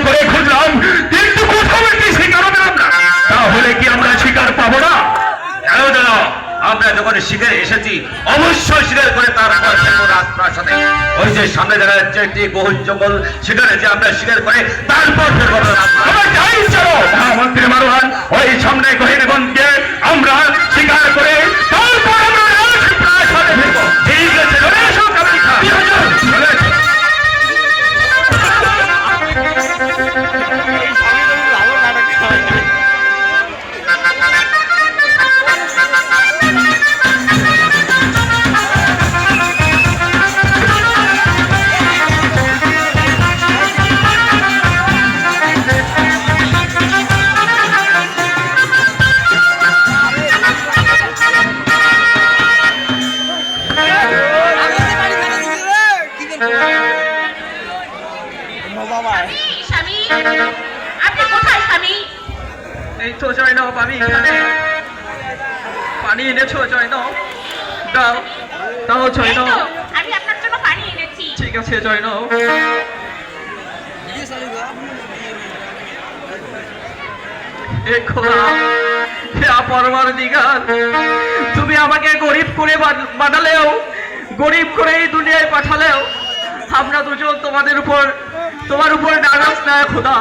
করে খুঁজলাম, কিন্তু কোথাও একটি শিকার পেলাম না। তাহলে কি আমরা শিকার পাবো না? আমরা যখন শিকারে এসেছি অবশ্যই শিকার করে তারপর রাজপ্রাসাদে ওই যে সামনে দেখা যাচ্ছে একটি বহুল জঙ্গল, সেখানে যে আমরা শিকার করে তারপর মহামন্ত্রী মারওয়ান, ওই সামনে গহিনীগঞ্জকে আমরা শিকার করে তারপর আমরা রাজপ্রাসাদে ফিরব। ঠিক আছে, চলে এসো কামিকা। চলে এসো। আপনি কোথায় স্বামী? এই তো জয়নব, আমি এখানে। পানি এনেছো জয়নব? দাও দাও জয়নব। আমি আপনার জন্য পানি এনেছি। ঠিক আছে জয়নব। হে খোদা, হে পরওয়ারদিগার, তুমি আমাকে গরিব করে বানালেও, গরিব করে এই দুনিয়ায় পাঠালেও আমরা দুজন তোমার উপর নারাজ না খোদা।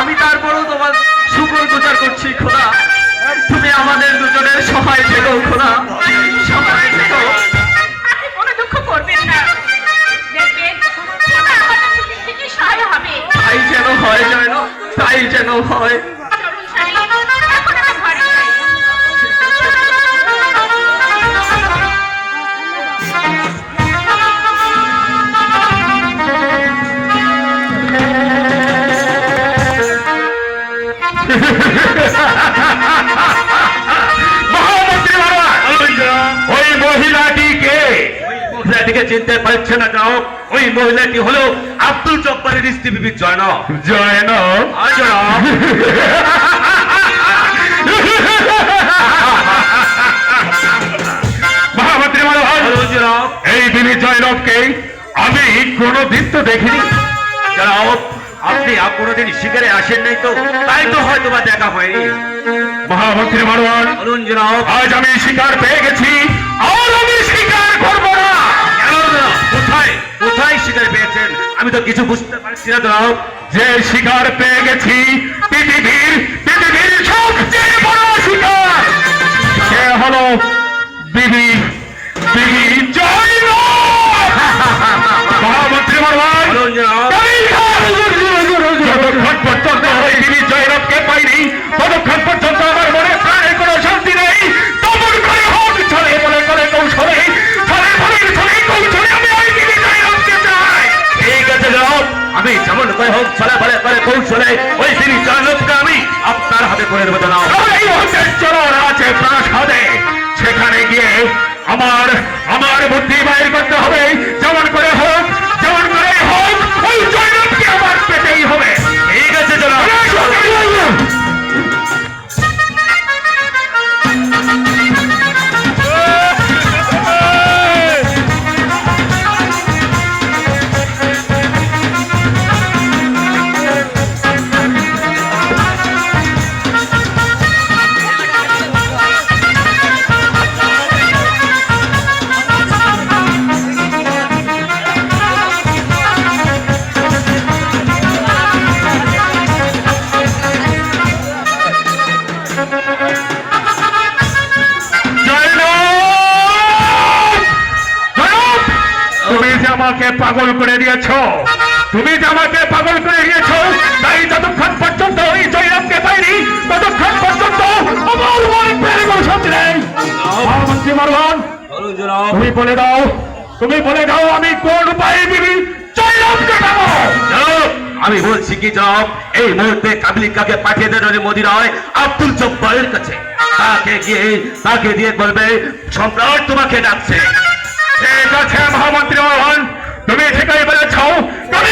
আমি তারপরও তোমার শুকর গুজার করছি খোদা। তুমি আমাদের দুজনের সহায় থেকো খোদা, সহায় থেকো। আপনি কোনো দুঃখ করবেন না, দেখবেন খোদা আমাদের থেকে সহায় হবে। তাই যেন হয় জয়নব, তাই যেন হয়। চলুন স্বামী, এখন আমরা ঘরে যাই। মহামন্ত্রী মারওয়ান, ওই মহিলাটিকে চিনতে পারছে না? যাও, ওই মহিলাটি হলো আব্দুল জব্বারের স্ত্রী বিবি জয়নব। জয়নব, মহামন্ত্রী মারওয়ান, এই বিবি জয়নবকে আমি কোনোদিন তো দেখিনি। আপনি কোনোদিন শিকারে আসেন নাই, তো তাই তো হয়তো বা দেখা হয়নি। মহামন্ত্রী মারওয়ান, আজ আমি শিকার পেয়ে গেছি, আর আমি শিকার করবো না। কোথায় কোথায় শিকার পেয়েছেন? আমি তো কিছু বুঝতে পারছি না। জনাব, যে শিকার পেয়ে গেছি পৃথিবীর সবচেয়ে বড় শিকার, সে হলো বিবি জয়নব। মহামন্ত্রী মারওয়ান, যতক্ষণ পর্যন্ত ওই বিবি জয়নবকে পাইনি, ততক্ষণ পর্যন্ত আমার মনে প্রাণের কোনো শান্তি নেই। তমন করে হোক, ছলে বলে করে কৌশলে, আমি ওই বিবি জয়নবকে চাই। ঠিক আছে জনাব, আমি যেমন করে হোক ছলে বলে করে কৌশলে ওই বিবি জয়নবকে আমি আপনার হাতে করে দেবো। জনাব, এই হচ্ছে চোর আছে প্রাসাদে, সেখানে গিয়ে আমার বুদ্ধি বাইর করতে হবে। যেমন করে হোক ওই জয়নবকে আমার পেতেই হবে। ঠিক আছে জনাব। আমাকে পাগল করে দিয়েছো, তাই যতক্ষণ পর্যন্ত ওই জয়নবকে পাইনি, ততক্ষণ পর্যন্ত আমার মনে প্রাণে কোনো শান্তি নেই। মহামন্ত্রী মারওয়ান, তুমি বলে দাও আমি কোন উপায়ে বিবি জয়নবকে পাবো? আমি বলছি কি জনাব, এই মুহূর্তে কাবলিকাকে পাঠিয়ে দেন মদিনায় আব্দুল জব্বারের কাছে। তাকে দিয়ে বলবে সম্রাট তোমাকে ডাকছে। ঠিক আছে মহামন্ত্রী মারওয়ান, তুমি ঠিকই বলেছ। তুমি